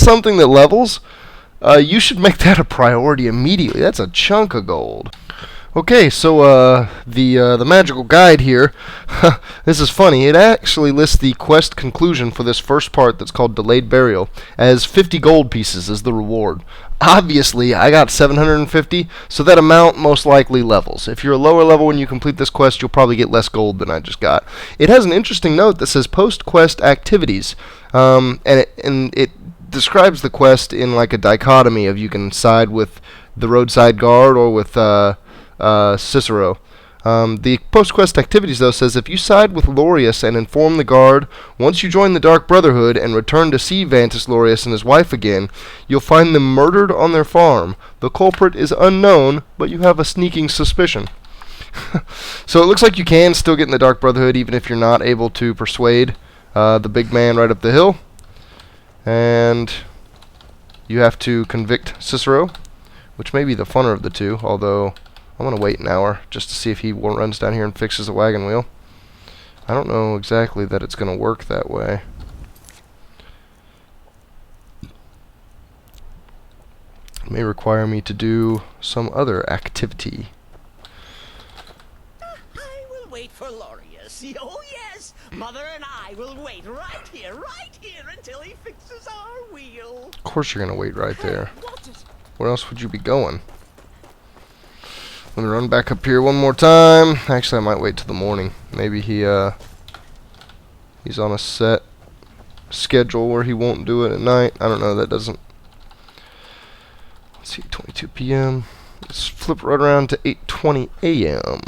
something that levels, you should make that a priority immediately. That's a chunk of gold. Okay, so the magical guide here, this is funny. It actually lists the quest conclusion for this first part that's called Delayed Burial as 50 gold pieces as the reward. Obviously, I got 750, so that amount most likely levels. If you're a lower level when you complete this quest, you'll probably get less gold than I just got. It has an interesting note that says post-quest activities, and it describes the quest in like a dichotomy of you can side with the roadside guard or with Cicero. The post-quest activities, though, says if you side with Lorius and inform the guard, once you join the Dark Brotherhood and return to see Vantus Lorius and his wife again, you'll find them murdered on their farm. The culprit is unknown, but you have a sneaking suspicion. So it looks like you can still get in the Dark Brotherhood even if you're not able to persuade the big man right up the hill. And you have to convict Cicero, which may be the funner of the two, although I'm going to wait an hour just to see if he runs down here and fixes the wagon wheel. I don't know exactly that it's going to work that way. It may require me to do some other activity. I will wait for Lorius. Oh yes, Mother and I will wait right here until he fixes our wheel. Of course you're going to wait right there. Where else would you be going? Let me run back up here one more time. Actually, I might wait till the morning. Maybe he's on a set schedule where he won't do it at night. I don't know. That doesn't. Let's see, 22 p.m. Let's flip right around to 8:20 a.m.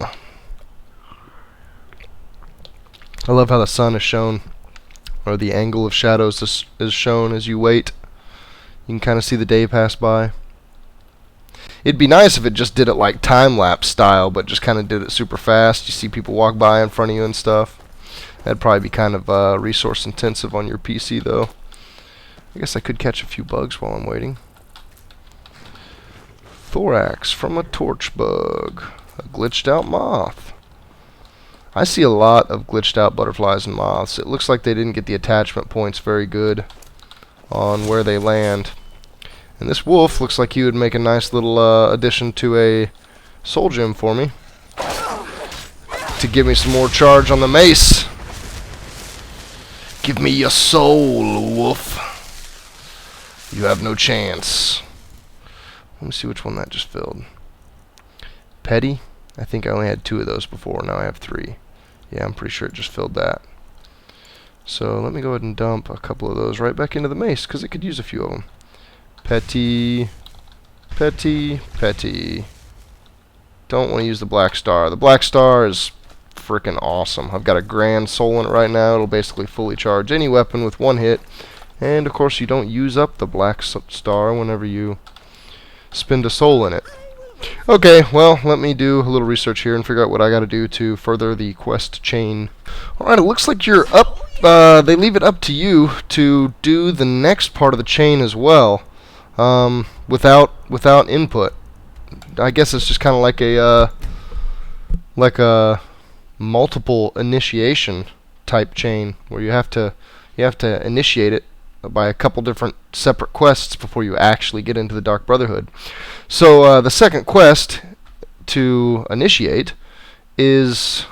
I love how the sun is shown, or the angle of shadows is shown as you wait. You can kind of see the day pass by. It'd be nice if it just did it like time-lapse style, but just kind of did it super fast. You see people walk by in front of you and stuff. That'd probably be kind of resource-intensive on your PC, though. I guess I could catch a few bugs while I'm waiting. Thorax from a torch bug. A glitched-out moth. I see a lot of glitched-out butterflies and moths. It looks like they didn't get the attachment points very good on where they land. And this wolf looks like he would make a nice little addition to a soul gem for me. To give me some more charge on the mace. Give me your soul, wolf. You have no chance. Let me see which one that just filled. Petty? I think I only had 2 of those before. Now I have 3. Yeah, I'm pretty sure it just filled that. So let me go ahead and dump a couple of those right back into the mace, because it could use a few of them. Petty, petty, petty. Don't want to use the black star. The black star is freaking awesome. I've got a grand soul in it right now. It'll basically fully charge any weapon with 1 hit. And of course you don't use up the black star whenever you spend a soul in it. Okay, well, let me do a little research here and figure out what I gotta do to further the quest chain. Alright, it looks like you're up. They leave it up to you to do the next part of the chain as well. Without input. I guess it's just kind of like a multiple initiation type chain where you have to initiate it by a couple different separate quests before you actually get into the Dark Brotherhood. So the second quest to initiate is,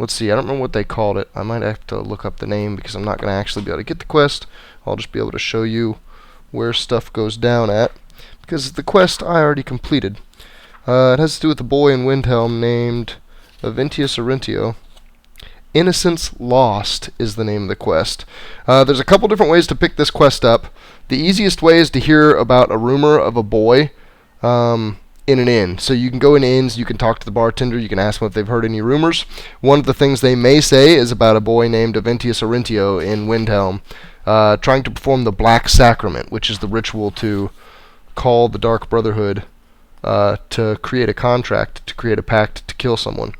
let's see, I don't remember what they called it. I might have to look up the name because I'm not going to actually be able to get the quest. I'll just be able to show you where stuff goes down at, because the quest I already completed. It has to do with a boy in Windhelm named Aventius Arentio. Innocence Lost is the name of the quest. There's a couple different ways to pick this quest up. The easiest way is to hear about a rumor of a boy in an inn. So you can go in inns, you can talk to the bartender, you can ask them if they've heard any rumors. One of the things they may say is about a boy named Aventius Arentio in Windhelm trying to perform the Black Sacrament, which is the ritual to call the Dark Brotherhood to create a contract, to create a pact to kill someone.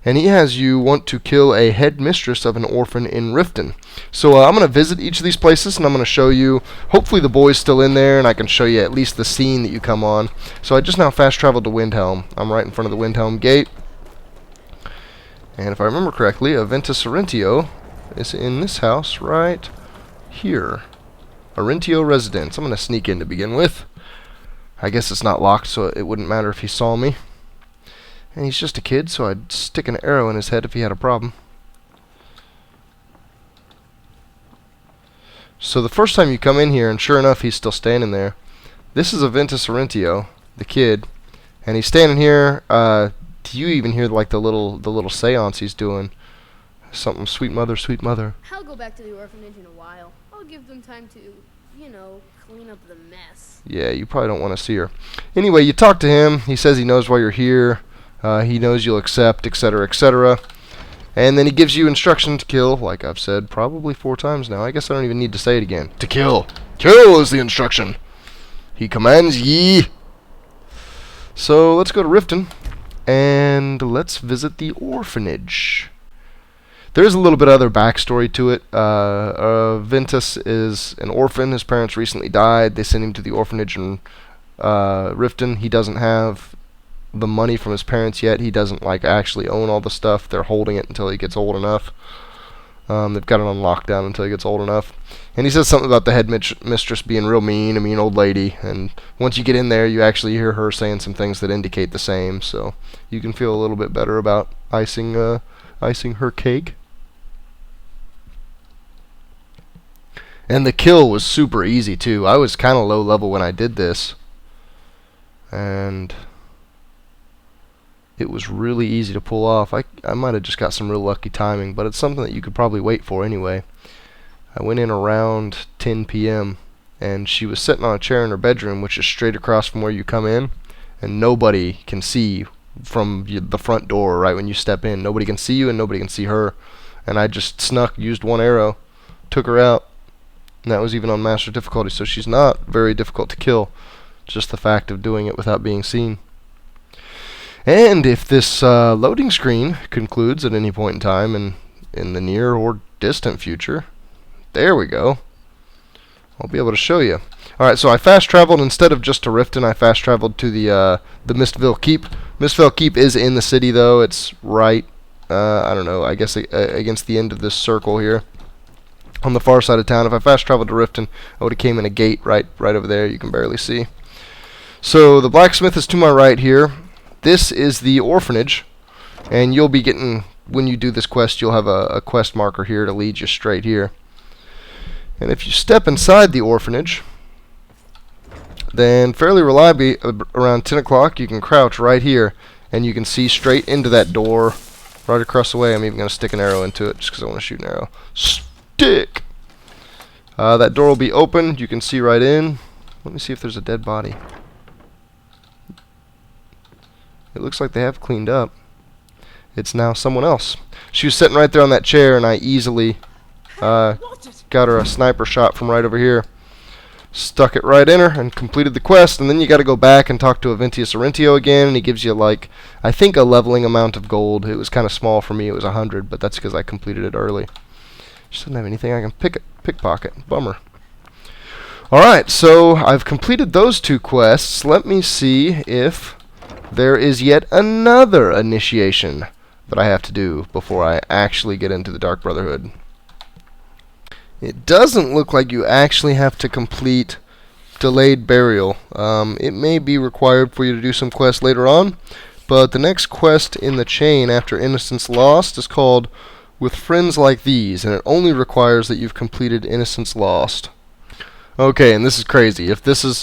And he has you want to kill a headmistress of an orphan in Riften. So I'm going to visit each of these places, and I'm going to show you, hopefully the boy's still in there, and I can show you at least the scene that you come on. So I just now fast traveled to Windhelm. I'm right in front of the Windhelm gate. And if I remember correctly, Aventus Arentio is in this house right here. Arintio residence. I'm going to sneak in to begin with. I guess it's not locked, so it wouldn't matter if he saw me. And he's just a kid, so I'd stick an arrow in his head if he had a problem. So the first time you come in here, and sure enough, he's still standing there. This is Aventus Arintio, the kid, and he's standing here. Do you even hear like the little seance he's doing? Something, sweet mother, sweet mother. I'll go back to the orphanage in a while. I'll give them time to, you know, clean up the mess. Yeah, you probably don't want to see her. Anyway, you talk to him. He says he knows why you're here. He knows you'll accept, etc., etc. And then he gives you instruction to kill, like I've said probably 4 times now. I guess I don't even need to say it again. To kill. Kill is the instruction. He commands ye. So let's go to Riften, and let's visit the orphanage. There's a little bit of other backstory to it. Ventus is an orphan. His parents recently died. They sent him to the orphanage in Riften. He doesn't have the money from his parents yet. He doesn't like actually own all the stuff. They're holding it until he gets old enough. They've got it on lockdown until he gets old enough. And he says something about the head mistress being real mean, a mean old lady. And once you get in there, you actually hear her saying some things that indicate the same. So you can feel a little bit better about icing her cake. And the kill was super easy too. I was kind of low level when I did this, and it was really easy to pull off. I might have just got some real lucky timing, but it's something that you could probably wait for anyway. I went in around 10 p.m. and she was sitting on a chair in her bedroom, which is straight across from where you come in, and nobody can see from the front door right when you step in. Nobody can see you and nobody can see her. And I just snuck, used one arrow, took her out, and that was even on master difficulty, so she's not very difficult to kill. Just the fact of doing it without being seen. And if this loading screen concludes at any point in time in the near or distant future, there we go. I'll be able to show you. Alright, so I fast traveled instead of just to Riften. I fast traveled to the Mistville Keep. Mistville Keep is in the city, though. It's right, I don't know, I guess against the end of this circle here, on the far side of town. If I fast traveled to Riften, I would have came in a gate right over there. You can barely see. So the blacksmith is to my right here. This is the orphanage, and you'll be getting, when you do this quest, you'll have a quest marker here to lead you straight here. And if you step inside the orphanage, then fairly reliably around 10 o'clock you can crouch right here, and you can see straight into that door right across the way. I'm even going to stick an arrow into it just because I want to shoot an arrow. Stick! That door will be open. You can see right in. Let me see if there's a dead body. It looks like they have cleaned up. It's now someone else. She was sitting right there on that chair, and I easily got her a sniper shot from right over here. Stuck it right in her and completed the quest. And then you got to go back and talk to Aventus Arintio again, and he gives you, like, I think a leveling amount of gold. It was kind of small for me. It was 100, but that's because I completed it early. She doesn't have anything I can pickpocket. Bummer. Alright, so I've completed those 2 quests. Let me see if there is yet another initiation that I have to do before I actually get into the Dark Brotherhood. It doesn't look like you actually have to complete Delayed Burial. It may be required for you to do some quests later on, but the next quest in the chain after Innocence Lost is called With Friends Like These, and it only requires that you've completed Innocence Lost. Okay, and this is crazy. If this is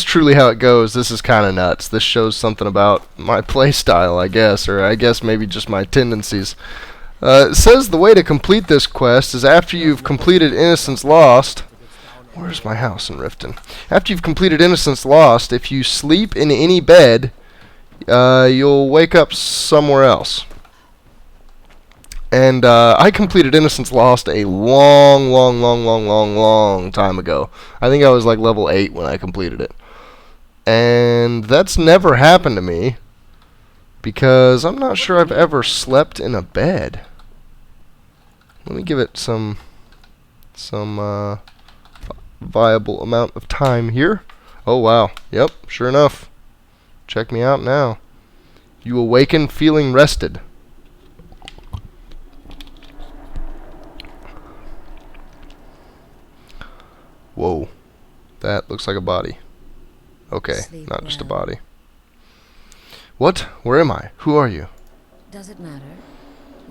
truly how it goes, this is kind of nuts. This shows something about my playstyle, I guess, or I guess maybe just my tendencies. It says the way to complete this quest is after you've completed Innocence Lost. Where's my house in Riften? After you've completed Innocence Lost, if you sleep in any bed, you'll wake up somewhere else. And I completed Innocence Lost a long time ago. I think I was like level 8 when I completed it. And that's never happened to me, because I'm not sure I've ever slept in a bed. Let me give it some viable amount of time here. Oh wow, yep, sure enough. Check me out now. You awaken feeling rested. Whoa. That looks like a body. Okay, Sleep not just a well. body. What? Where am I? Who are you? Does it matter?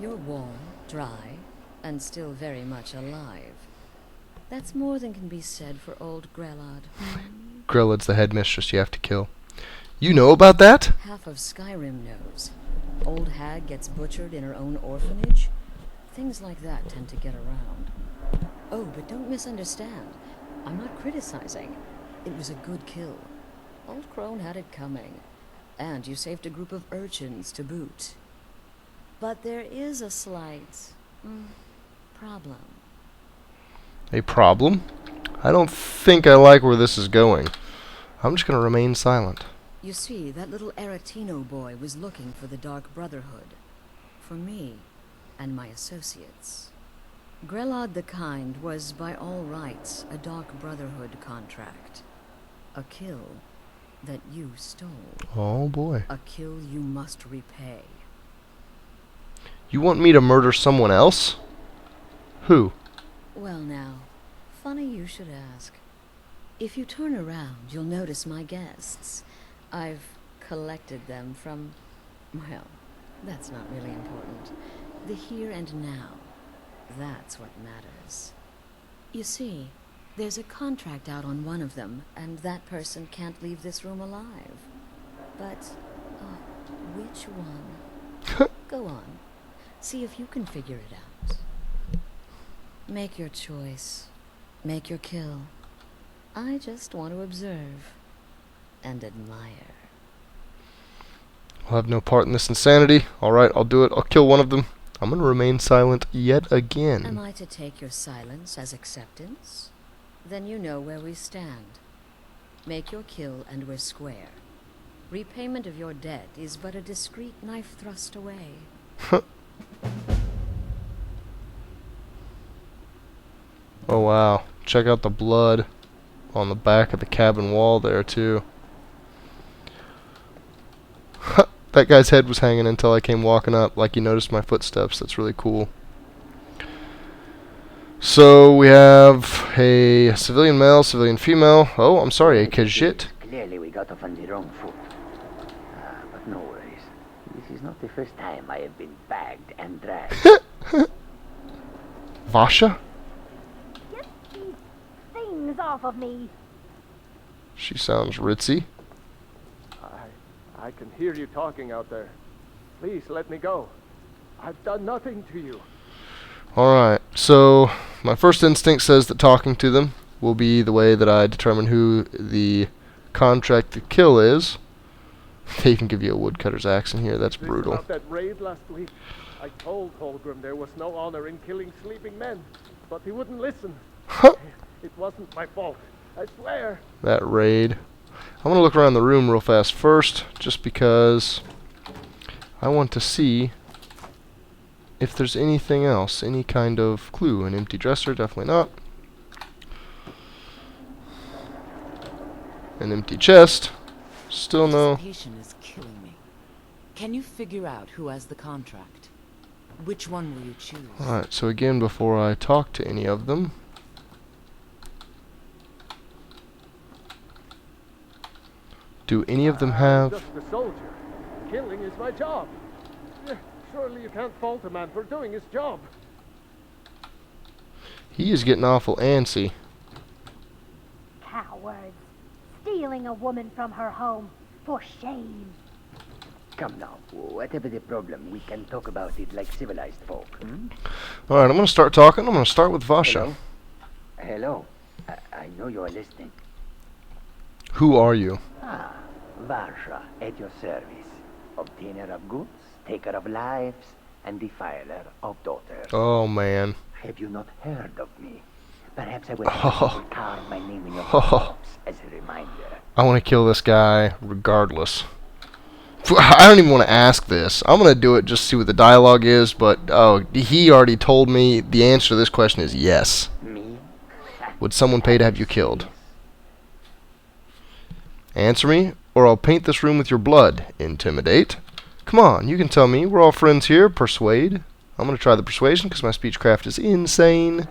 You're warm, dry, and still very much alive. That's more than can be said for old Grelod. Grelod's the headmistress you have to kill. You know about that? Half of Skyrim knows. Old hag gets butchered in her own orphanage. Things like that tend to get around. Oh, but don't misunderstand. I'm not criticizing. It was a good kill. Old Crone had it coming. And you saved a group of urchins to boot. But there is a slight problem. A problem? I don't think I like where this is going. I'm just gonna remain silent. You see, that little Aretino boy was looking for the Dark Brotherhood. For me and my associates. Grelod the Kind was, by all rights, a Dark Brotherhood contract. A kill that you stole. Oh boy. A kill you must repay. You want me to murder someone else? Who? Well now, funny you should ask. If you turn around, you'll notice my guests. I've collected them from, well, that's not really important. The here and now. That's what matters. You see, there's a contract out on one of them, and that person can't leave this room alive. But, which one? Go on. See if you can figure it out. Make your choice. Make your kill. I just want to observe and admire. I'll have no part in this insanity. Alright, I'll do it. I'll kill one of them. I'm gonna remain silent yet again. Am I to take your silence as acceptance? Then you know where we stand. Make your kill and we're square. Repayment of your debt is but a discreet knife thrust away. Oh wow. Check out the blood on the back of the cabin wall there too. That guy's head was hanging until I came walking up, like he noticed my footsteps. That's really cool. So we have a civilian male, civilian female. Oh, I'm sorry, a Khajiit. Clearly we got off on the wrong foot. But no worries. This is not the first time I have been bagged and dragged. Vasha? Get these things off of me. She sounds ritzy. I can hear you talking out there. Please let me go. I've done nothing to you. Alright, so my first instinct says that talking to them will be the way that I determine who the contract to kill is. They even give you a woodcutter's axe in here. That's brutal. About that raid last week, I told Holgrim there was no honor in killing sleeping men, but he wouldn't listen. It wasn't my fault, I swear. That raid. I'm gonna look around the room real fast first, just because I want to see if there's anything else, any kind of clue. An empty dresser, definitely not. An empty chest, still no. Anticipation is killing me. Can you figure out who has the contract? Which one will you choose? Alright, so again, before I talk to any of them, do any of them I'm have... just a soldier. Killing is my job. Surely you can't fault a man for doing his job. He is getting awful antsy. Cowards. Stealing a woman from her home. For shame. Come now, whatever the problem, we can talk about it like civilized folk. Alright, I'm gonna start talking. I'm gonna start with Vasha. Hello? I know you are listening. Who are you? Varsha, at your service. Obtainer of goods, taker of lives, and defiler of daughters. Oh man. Have you not heard of me? Perhaps I will carve my name in your corpse as a reminder. I want to kill this guy regardless. I don't even want to ask this. I'm going to do it just to see what the dialogue is, but he already told me the answer to this question is yes. Me? Would someone pay to have you killed? Answer me, or I'll paint this room with your blood. Intimidate. Come on, you can tell me. We're all friends here. Persuade. I'm going to try the persuasion because my speechcraft is insane.